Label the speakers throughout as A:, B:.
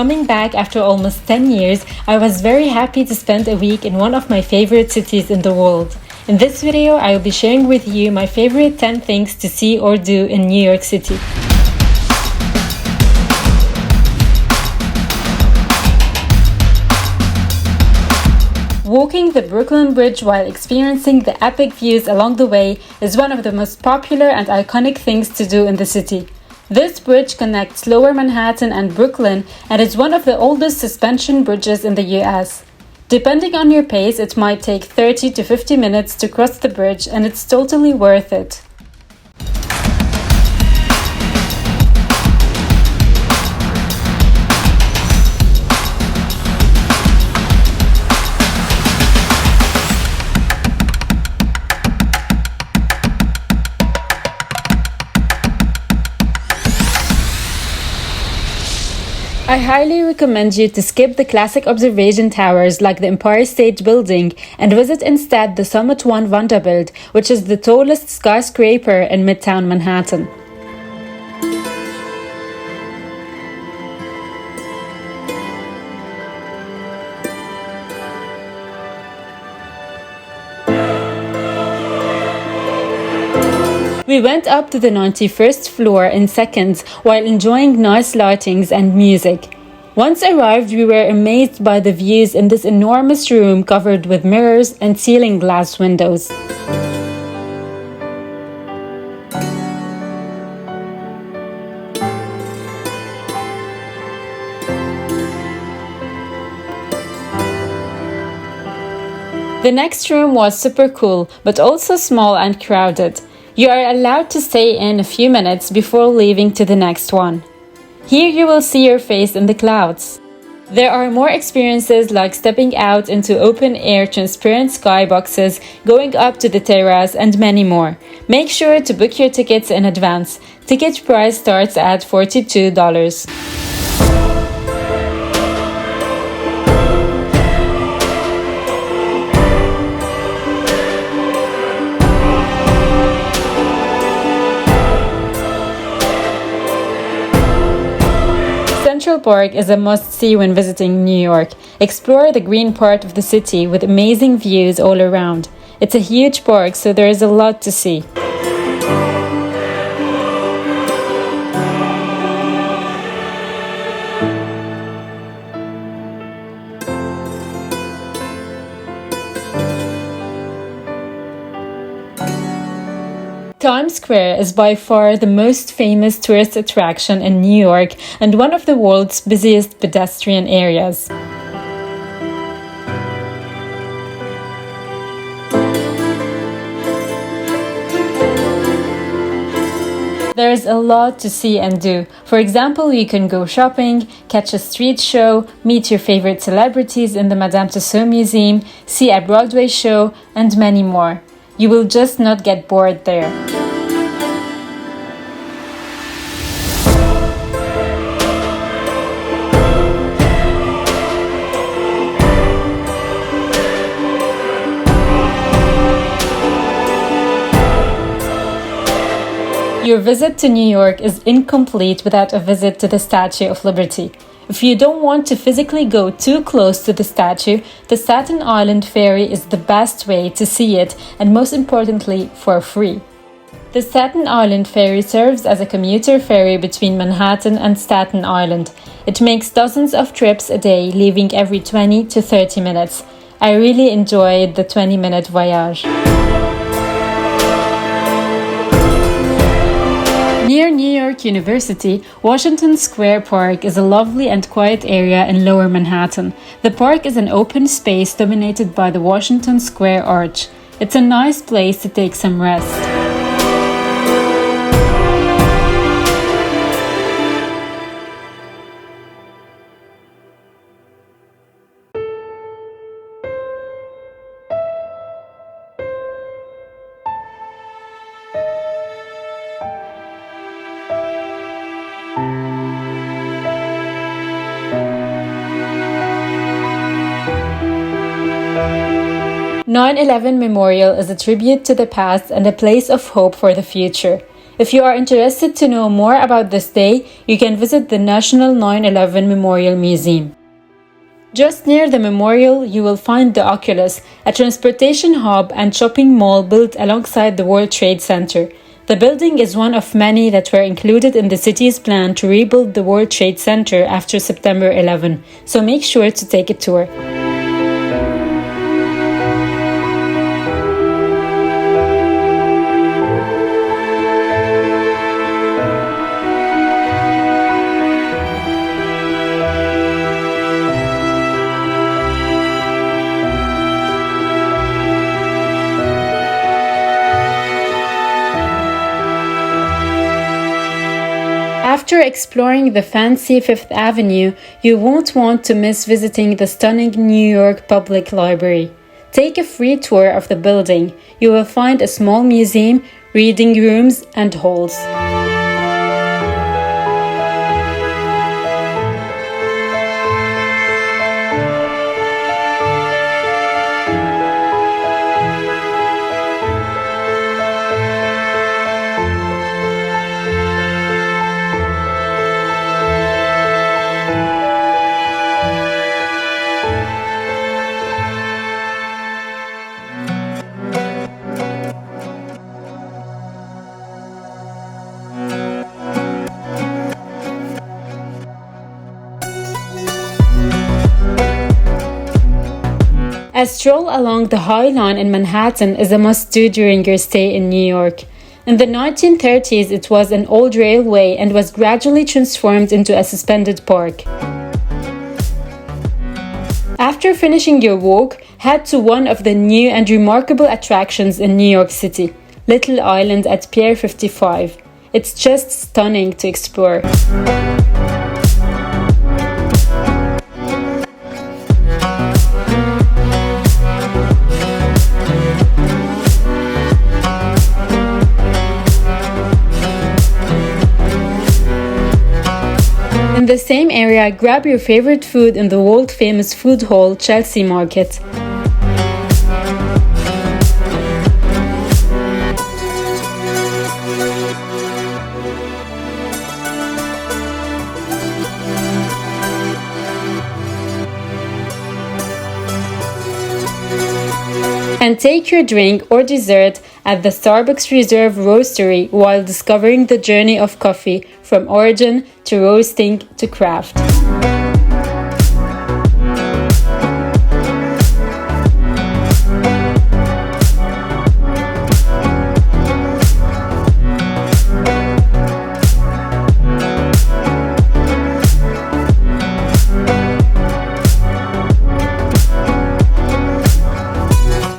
A: coming back after almost 10 years, I was very happy to spend a week in one of my favorite cities in the world. In this video, I will be sharing with you my favorite 10 things to see or do in New York City. Walking the Brooklyn Bridge while experiencing the epic views along the way is one of the most popular and iconic things to do in the city. This bridge connects Lower Manhattan and Brooklyn and is one of the oldest suspension bridges in the US. Depending on your pace, it might take 30 to 50 minutes to cross the bridge, and it's totally worth it. I highly recommend you to skip the classic observation towers like the Empire State Building and visit instead the Summit One Vanderbilt, which is the tallest skyscraper in Midtown Manhattan. We went up to the 91st floor in seconds while enjoying nice lightings and music. Once arrived, we were amazed by the views in this enormous room covered with mirrors and ceiling glass windows. The next room was super cool, but also small and crowded. You are allowed to stay in a few minutes before leaving to the next one. Here you will see your face in the clouds. There are more experiences like stepping out into open-air transparent skyboxes, going up to the terrace, and many more. Make sure to book your tickets in advance. Ticket price starts at $42. Central Park is a must-see when visiting New York. Explore the green part of the city with amazing views all around. It's a huge park, so there is a lot to see. Times Square is by far the most famous tourist attraction in New York and one of the world's busiest pedestrian areas. There's a lot to see and do. For example, you can go shopping, catch a street show, meet your favorite celebrities in the Madame Tussauds Museum, see a Broadway show, and many more. You will just not get bored there. Your visit to New York is incomplete without a visit to the Statue of Liberty. If you don't want to physically go too close to the statue, the Staten Island ferry is the best way to see it, and most importantly, for free. The Staten Island ferry serves as a commuter ferry between Manhattan and Staten Island. It makes dozens of trips a day, leaving every 20 to 30 minutes. I really enjoyed the 20-minute voyage. Near New York University, Washington Square Park is a lovely and quiet area in Lower Manhattan. The park is an open space dominated by the Washington Square Arch. It's a nice place to take some rest. "9/11 Memorial is a tribute to the past and a place of hope for the future. If you are interested to know more about this day, you can visit the National 9/11 Memorial Museum. Just near the memorial, you will find the Oculus, a transportation hub and shopping mall built alongside the World Trade Center. The building is one of many that were included in the city's plan to rebuild the World Trade Center after September 11, so make sure to take a tour. After exploring the fancy Fifth Avenue, you won't want to miss visiting the stunning New York Public Library. Take a free tour of the building. You will find a small museum, reading rooms, and halls. A stroll along the High Line in Manhattan is a must-do during your stay in New York. In the 1930s, it was an old railway and was gradually transformed into a suspended park. After finishing your walk, head to one of the new and remarkable attractions in New York City, Little Island at Pier 55. It's just stunning to explore. In the same area, grab your favorite food in the world-famous food hall, Chelsea Market. And take your drink or dessert at the Starbucks Reserve Roastery while discovering the journey of coffee from origin to roasting to craft.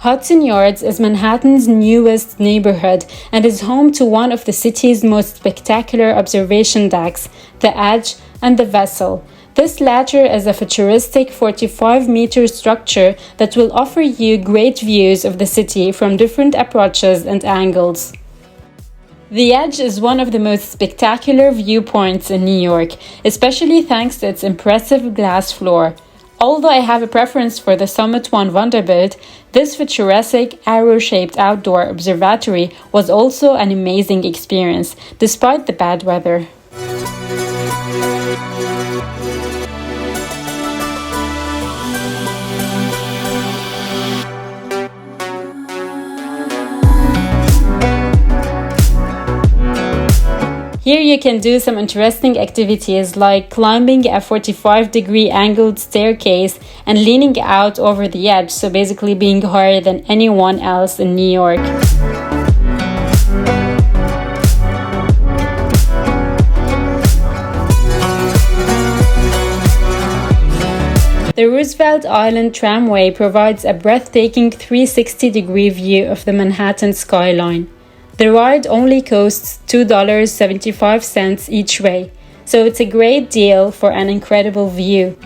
A: Hudson Yards is Manhattan's newest neighborhood and is home to one of the city's most spectacular observation decks, the Edge and the Vessel. This latter is a futuristic 45-meter structure that will offer you great views of the city from different approaches and angles. The Edge is one of the most spectacular viewpoints in New York, especially thanks to its impressive glass floor. Although I have a preference for the Summit One Vanderbilt, this futuristic arrow-shaped outdoor observatory was also an amazing experience, despite the bad weather. Here you can do some interesting activities like climbing a 45-degree angled staircase and leaning out over the edge, so basically being higher than anyone else in New York. The Roosevelt Island Tramway provides a breathtaking 360-degree view of the Manhattan skyline. The ride only costs $2.75 each way, so it's a great deal for an incredible view.